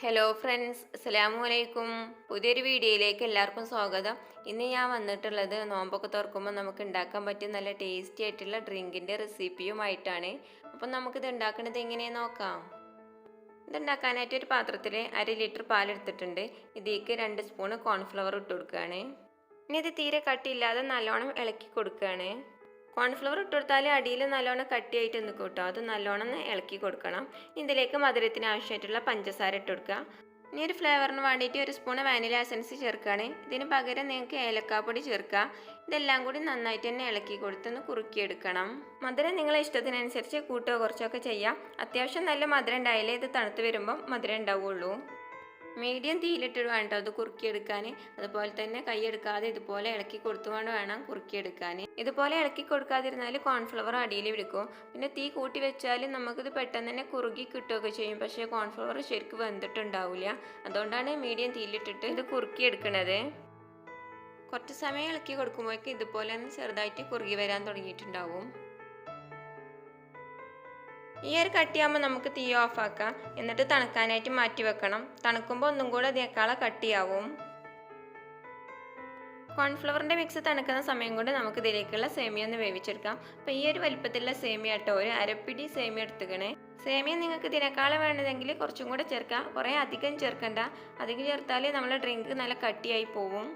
Hello friends, അസ്സലാമലൈക്കും. പുതിയൊരു വീഡിയോയിലേക്ക് എല്ലാവർക്കും സ്വാഗതം. ഇന്ന് ഞാൻ വന്നിട്ടുള്ളത് നോമ്പൊക്കെ തുറക്കുമ്പോൾ നമുക്ക് ഉണ്ടാക്കാൻ പറ്റിയ നല്ല ടേസ്റ്റി ആയിട്ടുള്ള ഡ്രിങ്കിൻ്റെ റെസിപ്പിയുമായിട്ടാണ്. അപ്പം നമുക്കിത് ഉണ്ടാക്കുന്നത് എങ്ങനെയാണെന്ന് നോക്കാം. ഇതുണ്ടാക്കാനായിട്ട് ഒരു പാത്രത്തിൽ 1/2 ലിറ്റർ പാലെടുത്തിട്ടുണ്ട്. ഇതിലേക്ക് 2 സ്പൂൺ കോൺഫ്ലവർ ഇട്ട് കൊടുക്കുകയാണ്. ഇനി ഇത് തീരെ കട്ടിയില്ലാതെ നല്ലോണം ഇളക്കി കൊടുക്കുകയാണ്. കോൺഫ്ലവർ ഇട്ട് കൊടുത്താൽ അടിയിൽ നല്ലോണം കട്ടിയായിട്ട് നിൽക്കും കേട്ടോ. അത് നല്ലോണം ഇളക്കി കൊടുക്കണം. ഇതിലേക്ക് മധുരത്തിന് ആവശ്യമായിട്ടുള്ള പഞ്ചസാര ഇട്ട് കൊടുക്കുക. ഇനി ഒരു ഫ്ലേവറിന് വേണ്ടിയിട്ട് 1 സ്പൂൺ വാനില എസൻസ് ചേർക്കുകയാണ്. ഇതിന് പകരം നിങ്ങൾക്ക് ഏലക്കാപ്പൊടി ചേർക്കുക. ഇതെല്ലാം കൂടി നന്നായിട്ട് തന്നെ ഇളക്കി കൊടുത്തൊന്ന് കുറുക്കിയെടുക്കണം. മധുരം നിങ്ങളെ ഇഷ്ടത്തിനനുസരിച്ച് കൂട്ടുകയോ കുറച്ചൊക്കെ ചെയ്യാം. അത്യാവശ്യം നല്ല മധുരം ഉണ്ടായാലേ ഇത് തണുത്ത് വരുമ്പം മധുരം ഉണ്ടാവുള്ളൂ. മീഡിയം തീയിലിട്ട് വേണ്ട അത് കുറുക്കിയെടുക്കാൻ. അതുപോലെ തന്നെ കൈയെടുക്കാതെ ഇതുപോലെ ഇളക്കി കൊടുത്തുകൊണ്ട് വേണം കുറുക്കിയെടുക്കാൻ. ഇതുപോലെ ഇളക്കി കൊടുക്കാതിരുന്നാൽ കോൺഫ്ലവർ അടിയിൽ പിടിക്കും. പിന്നെ തീ കൂട്ടി വെച്ചാൽ നമുക്കിത് പെട്ടെന്ന് തന്നെ കുറുകി കിട്ടുകയൊക്കെ ചെയ്യും. പക്ഷേ കോൺഫ്ലവർ ശരിക്കും വെന്തിട്ടുണ്ടാവില്ല. അതുകൊണ്ടാണ് മീഡിയം തീയിലിട്ടിട്ട് ഇത് കുറുക്കിയെടുക്കുന്നത്. കുറച്ച് സമയം ഇളക്കി കൊടുക്കുമ്പോഴേക്ക് ഇതുപോലെ ഒന്ന് ചെറുതായിട്ട് കുറുകി വരാൻ തുടങ്ങിയിട്ടുണ്ടാവും. ഈ ഒരു കട്ടിയാകുമ്പോൾ നമുക്ക് തീ ഓഫാക്കാം. എന്നിട്ട് തണുക്കാനായിട്ട് മാറ്റി വെക്കണം. തണുക്കുമ്പോൾ ഒന്നും കൂടെ ഇതിനേക്കാളെ കട്ടിയാവും. കോൺഫ്ലവറിൻ്റെ മിക്സ് തണുക്കുന്ന സമയം കൊണ്ട് നമുക്ക് ഇതിലേക്കുള്ള സേമിയ ഒന്ന് വേവിച്ചെടുക്കാം. അപ്പോൾ ഈ ഒരു വലിപ്പത്തിലുള്ള സേമിയ കേട്ടോ, ഒരു അരപ്പിടി സേമിയ എടുത്തുക്കണേ. സേമിയ നിങ്ങൾക്ക് ഇതിനേക്കാളെ വേണ്ടതെങ്കിൽ കുറച്ചും കൂടെ ചേർക്കാം. കുറേ അധികം ചേർക്കണ്ട. അധികം ചേർത്താൽ നമ്മളെ ഡ്രിങ്ക് നല്ല കട്ടിയായി പോവും.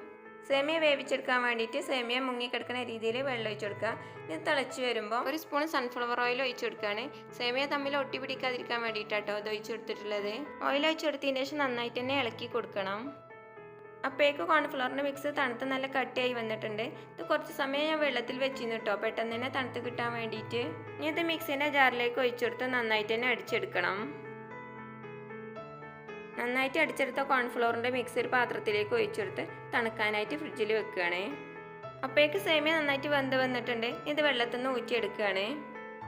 സേമിയ വേവിച്ചെടുക്കാൻ വേണ്ടിയിട്ട് സേമിയ മുങ്ങിക്കിടക്കുന്ന രീതിയിൽ വെള്ളം ഒഴിച്ചു കൊടുക്കുക. ഇത് തിളച്ച് വരുമ്പോൾ 1 സ്പൂൺ സൺഫ്ലവർ ഓയിൽ ഒഴിച്ചു കൊടുക്കുകയാണ്. സേമിയ തമ്മിൽ ഒട്ടി പിടിക്കാതിരിക്കാൻ വേണ്ടിയിട്ടാട്ടോ അത് ഒഴിച്ചു കൊടുത്തിട്ടുള്ളത്. ഓയിൽ ഒഴിച്ചു കൊടുത്തതിന് ശേഷം നന്നായിട്ട് തന്നെ ഇളക്കി കൊടുക്കണം. അപ്പോഴേക്ക് കോൺഫ്ലവറിൻ്റെ മിക്സ് തണുത്ത് നല്ല കട്ടിയായി വന്നിട്ടുണ്ട്. ഇത് കുറച്ച് സമയം ഞാൻ വെള്ളത്തിൽ വെച്ചിരുന്നു കേട്ടോ, പെട്ടെന്ന് തന്നെ തണുത്ത് കിട്ടാൻ വേണ്ടിയിട്ട്. ഇനി ഇത് മിക്സിൻ്റെ ജാറിലേക്ക് ഒഴിച്ചു കൊടുത്ത് നന്നായിട്ട് തന്നെ അടിച്ചെടുക്കണം. നന്നായിട്ട് അടിച്ചെടുത്ത കോൺഫ്ലവറിൻ്റെ മിക്സ് ഒരു പാത്രത്തിലേക്ക് ഒഴിച്ചെടുത്ത് തണുക്കാനായിട്ട് ഫ്രിഡ്ജിൽ വെക്കുകയാണ്. അപ്പോഴേക്ക് സേമിയ നന്നായിട്ട് വെന്ത് വന്നിട്ടുണ്ട്. ഇത് വെള്ളത്തിൽ നിന്ന് ഊറ്റിയെടുക്കുകയാണ്.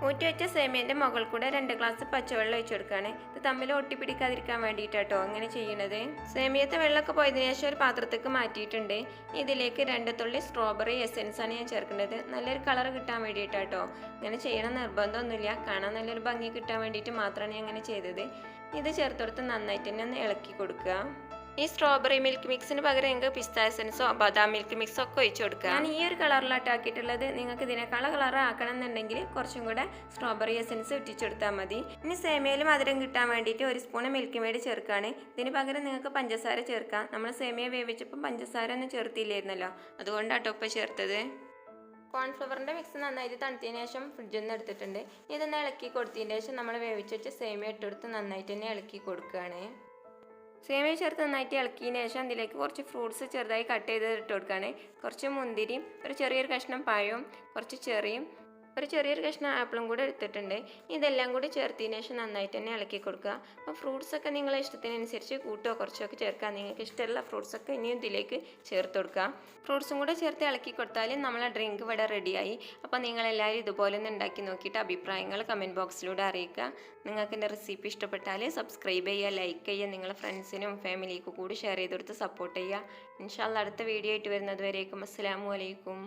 ഊറ്റി വെച്ച സേമിയൻ്റെ മുകളിൽ കൂടെ 2 ഗ്ലാസ് പച്ചവെള്ളം ഒഴിച്ചു കൊടുക്കുകയാണ്. ഇത് തമ്മിൽ ഒട്ടിപ്പിടിക്കാതിരിക്കാൻ വേണ്ടിയിട്ടാട്ടോ അങ്ങനെ ചെയ്യുന്നത്. സേമിയത്തെ വെള്ളമൊക്കെ പോയതിനു ശേഷം ഒരു പാത്രത്തേക്ക് മാറ്റിയിട്ടുണ്ട്. ഇതിലേക്ക് 2 തുള്ളി സ്ട്രോബെറി എസെൻസ് ആണ് ഞാൻ ചേർക്കുന്നത്. നല്ലൊരു കളർ കിട്ടാൻ വേണ്ടിയിട്ടാട്ടോ. ഇങ്ങനെ ചെയ്യണം നിർബന്ധമൊന്നുമില്ല. കാണാൻ നല്ലൊരു ഭംഗി കിട്ടാൻ വേണ്ടിയിട്ട് മാത്രമാണ് ഞാൻ അങ്ങനെ ചെയ്തത്. ഇത് ചേർത്തെടുത്ത് നന്നായിട്ട് തന്നെ ഒന്ന് ഇളക്കി കൊടുക്കുക. ഈ സ്ട്രോബെറി മിൽക്ക് മിക്സിന് പകരം നിങ്ങൾക്ക് പിസ്ത എസൻസോ ബദാം മിൽക്ക് മിക്സോ ഒക്കെ ഒഴിച്ചു കൊടുക്കുക. ഞാൻ ഈ ഒരു കളറിലാട്ടാക്കിയിട്ടുള്ളത്. നിങ്ങൾക്ക് ഇതിനേക്കാളും കളർ ആക്കണം എന്നുണ്ടെങ്കിൽ കുറച്ചും കൂടെ സ്ട്രോബെറി എസൻസ് ഇട്ടിച്ചെടുത്താൽ മതി. ഇനി സേമിയയിൽ മധുരം കിട്ടാൻ വേണ്ടിയിട്ട് 1 സ്പൂൺ മിൽക്ക് മെയ്ഡ് ചേർക്കുകയാണ്. ഇതിന് പകരം നിങ്ങൾക്ക് പഞ്ചസാര ചേർക്കാം. നമ്മൾ സേമിയ വേവിച്ചപ്പോൾ പഞ്ചസാര ഒന്നും ചേർത്തില്ലായിരുന്നല്ലോ, അതുകൊണ്ടാട്ടോ ഇപ്പോൾ ചേർത്തത്. കോൺഫ്ലവറിൻ്റെ മിക്സ് നന്നായിട്ട് തണുത്തതിന് ശേഷം ഫ്രിഡ്ജിൽ നിന്ന് എടുത്തിട്ടുണ്ട്. ഇതൊന്ന് ഇളക്കി കൊടുത്തതിന് ശേഷം നമ്മൾ വേവിച്ച് വെച്ച സേമിയ ഇട്ടെടുത്ത് നന്നായിട്ട് തന്നെ ഇളക്കി കൊടുക്കുകയാണ്. സേമിയ ചേർത്ത് നന്നായിട്ട് ഇളക്കിയതിന് ശേഷം അതിലേക്ക് കുറച്ച് ഫ്രൂട്ട്സ് ചെറുതായി കട്ട് ചെയ്ത് ഇട്ട് കൊടുക്കുകയാണ്. കുറച്ച് മുന്തിരിയും ഒരു ചെറിയൊരു കഷ്ണം പഴവും കുറച്ച് ചെറിയും ഒരു ചെറിയൊരു കഷ്ണം ആപ്പിളും കൂടെ എടുത്തിട്ടുണ്ട്. ഇതെല്ലാം കൂടി ചേർത്തതിന് ശേഷം നന്നായിട്ട് തന്നെ ഇളക്കി കൊടുക്കുക. അപ്പോൾ ഫ്രൂട്ട്സൊക്കെ നിങ്ങളെ ഇഷ്ടത്തിനനുസരിച്ച് കൂട്ടോ കുറച്ചൊക്കെ ചേർക്കുക. നിങ്ങൾക്ക് ഇഷ്ടമുള്ള ഫ്രൂട്ട്സൊക്കെ ഇനിയും ഇതിലേക്ക് ചേർത്ത് കൊടുക്കുക. ഫ്രൂട്ട്സും കൂടെ ചേർത്ത് ഇളക്കി കൊടുത്താൽ നമ്മളെ ഡ്രിങ്ക് ഇവിടെ റെഡിയായി. അപ്പോൾ നിങ്ങളെല്ലാവരും ഇതുപോലെ ഒന്ന് ഉണ്ടാക്കി നോക്കിയിട്ട് അഭിപ്രായങ്ങൾ കമൻറ്റ് ബോക്സിലൂടെ അറിയിക്കുക. നിങ്ങൾക്ക് എൻ്റെ റെസിപ്പി ഇഷ്ടപ്പെട്ടാൽ സബ്സ്ക്രൈബ് ചെയ്യുക, ലൈക്ക് ചെയ്യുക, നിങ്ങളുടെ ഫ്രണ്ട്സിനും ഫാമിലിക്കും കൂടി ഷെയർ ചെയ്ത് കൊടുത്ത് സപ്പോർട്ട് ചെയ്യുക. ഇൻഷാ അല്ലാഹ് അടുത്ത വീഡിയോ ആയിട്ട് വരുന്നത് വരേക്കും അസ്സലാമു അലൈക്കും.